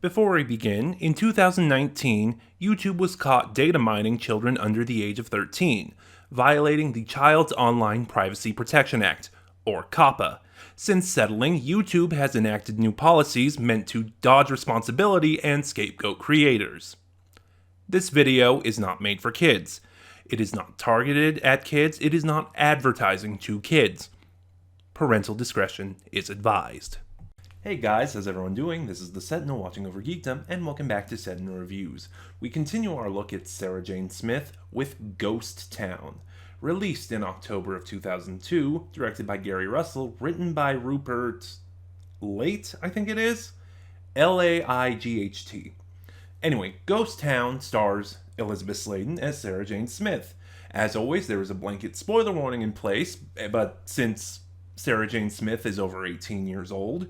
Before we begin, in 2019, YouTube was caught data mining children under the age of 13, violating the Child's Online Privacy Protection Act, or COPPA. Since settling, YouTube has enacted new policies meant to dodge responsibility and scapegoat creators. This video is not made for kids. It is not targeted at kids. It is not advertising to kids. Parental discretion is advised. Hey guys, how's everyone doing? This is the Sentinel watching over Geekdom, and welcome back to Sentinel Reviews. We continue our look at Sarah Jane Smith with Ghost Town. Released in October of 2002, directed by Gary Russell, written by Rupert Laight, I think it is? Laight. Anyway, Ghost Town stars Elizabeth Sladen as Sarah Jane Smith. As always, there is a blanket spoiler warning in place, but since Sarah Jane Smith is over 18 years old,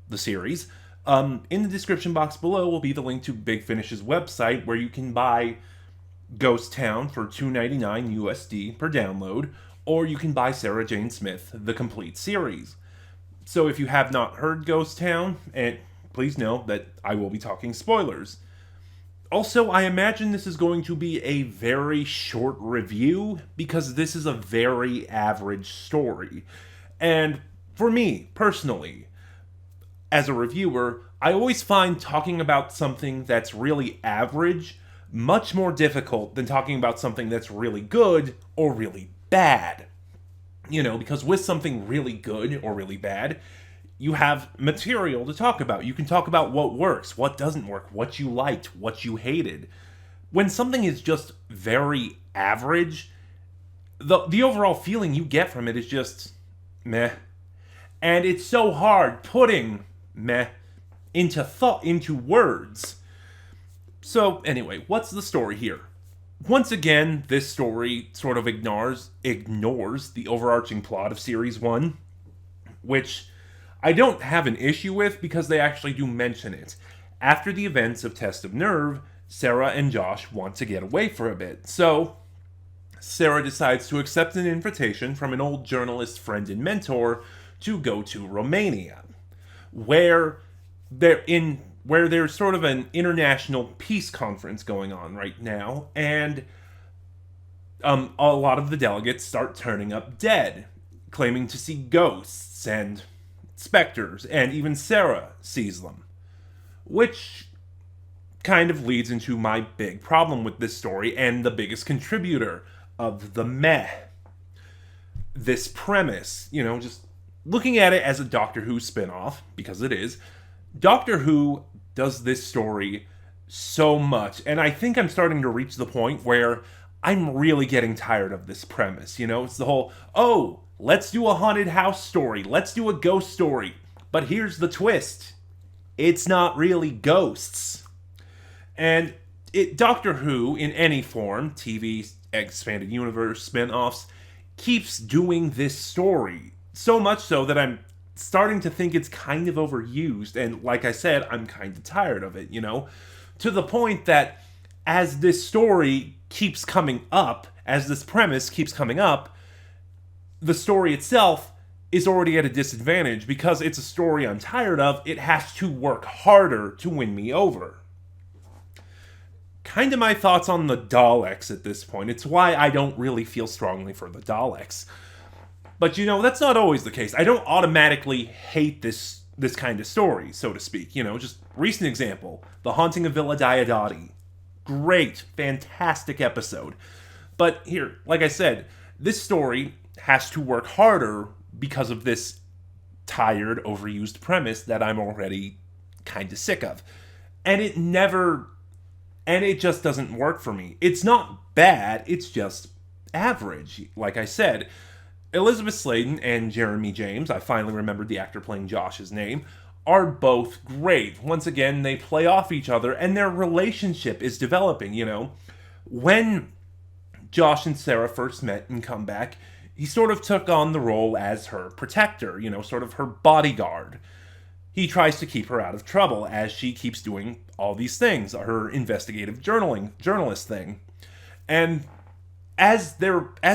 the series, in the description box below will be the link to Big Finish's website where you can buy Ghost Town for $2.99 USD per download, or you can buy Sarah Jane Smith, the complete series. So if you have not heard Ghost Town, and please know that I will be talking spoilers. Also, I imagine this is going to be a very short review because this is a very average story. And for me, personally, as a reviewer, I always find talking about something that's really average much more difficult than talking about something that's really good or really bad. Because with something really good or really bad, you have material to talk about. You can talk about what works, what doesn't work, what you liked, what you hated. When something is just very average, the overall feeling you get from it is just meh. And it's so hard putting meh into words. So anyway, what's the story here? Once again, this story sort of ignores the overarching plot of Series 1, which I don't have an issue with because they actually do mention it. After the events of Test of Nerve, Sarah and Josh want to get away for a bit. So Sarah decides to accept an invitation from an old journalist friend and mentor to go to Romania, where there's sort of an international peace conference going on right now, and a lot of the delegates start turning up dead, claiming to see ghosts and specters, and even Sarah sees them. Which kind of leads into my big problem with this story, and the biggest contributor of the meh. This premise, just looking at it as a Doctor Who spinoff, because it is, Doctor Who does this story so much, and I think I'm starting to reach the point where I'm really getting tired of this premise. It's the whole, oh, let's do a haunted house story, let's do a ghost story, but here's the twist. It's not really ghosts. And Doctor Who, in any form, TV, expanded universe, spin-offs, keeps doing this story. So much so that I'm starting to think it's kind of overused, and like I said, I'm kind of tired of it, to the point that as this story keeps coming up, as this premise keeps coming up, the story itself is already at a disadvantage because it's a story I'm tired of. It has to work harder to win me over. Kind of my thoughts on the Daleks at this point. It's why I don't really feel strongly for the Daleks. But that's not always the case. I don't automatically hate this kind of story, so to speak. Just recent example, The Haunting of Villa Diodati. Great, fantastic episode. But here, like I said, this story has to work harder because of this tired, overused premise that I'm already kind of sick of. And it just doesn't work for me. It's not bad, it's just average, like I said. Elizabeth Sladen and Jeremy James, I finally remembered the actor playing Josh's name, are both great. Once again, they play off each other, and their relationship is developing, When Josh and Sarah first met in Comeback, he sort of took on the role as her protector, sort of her bodyguard. He tries to keep her out of trouble as she keeps doing all these things, her investigative journalist thing. And as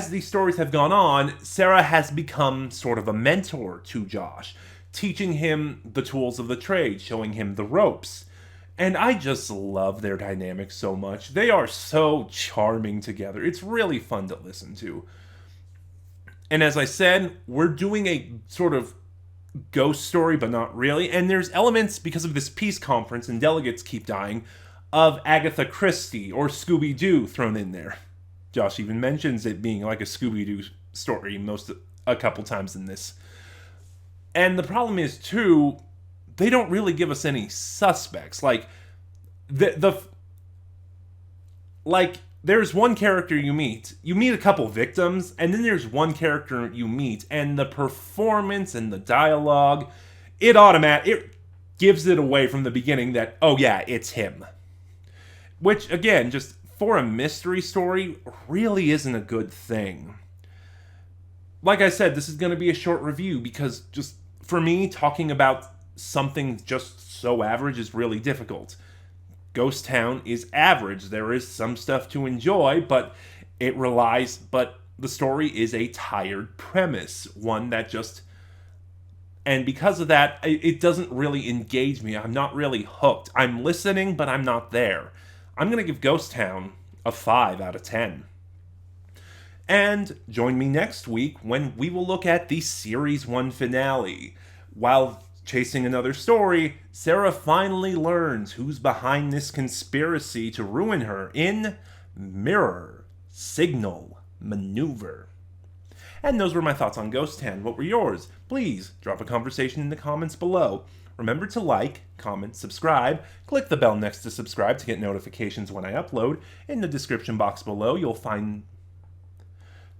these stories have gone on, Sarah has become sort of a mentor to Josh, teaching him the tools of the trade, showing him the ropes. And I just love their dynamic so much. They are so charming together. It's really fun to listen to. And as I said, we're doing a sort of ghost story, but not really. And there's elements, because of this peace conference and delegates keep dying, of Agatha Christie or Scooby-Doo thrown in there. Josh even mentions it being like a Scooby-Doo story a couple times in this. And the problem is, too, they don't really give us any suspects. Like, there's one character you meet a couple victims, and then there's one character you meet, and the performance and the dialogue, it gives it away from the beginning that, oh yeah, it's him. Which, again, just for a mystery story, really isn't a good thing. Like I said, this is going to be a short review because just for me, talking about something just so average is really difficult. Ghost Town is average. There is some stuff to enjoy, but the story is a tired premise. One that just, and because of that, it doesn't really engage me. I'm not really hooked. I'm listening, but I'm not there. I'm going to give Ghost Town a 5 out of 10. And join me next week when we will look at the Series 1 finale. While chasing another story, Sarah finally learns who's behind this conspiracy to ruin her in Mirror Signal Maneuver. And those were my thoughts on Ghost Town. What were yours? Please drop a conversation in the comments below. Remember to like, comment, subscribe. Click the bell next to subscribe to get notifications when I upload. In the description box below, you'll find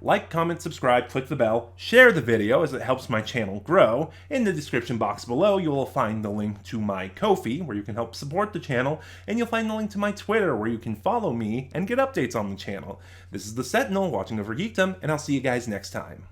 like, comment, subscribe, click the bell, share the video as it helps my channel grow. In the description box below, you will find the link to my Ko-fi, where you can help support the channel, and you'll find the link to my Twitter, where you can follow me and get updates on the channel. This is the Sentinel, watching over Geekdom, and I'll see you guys next time.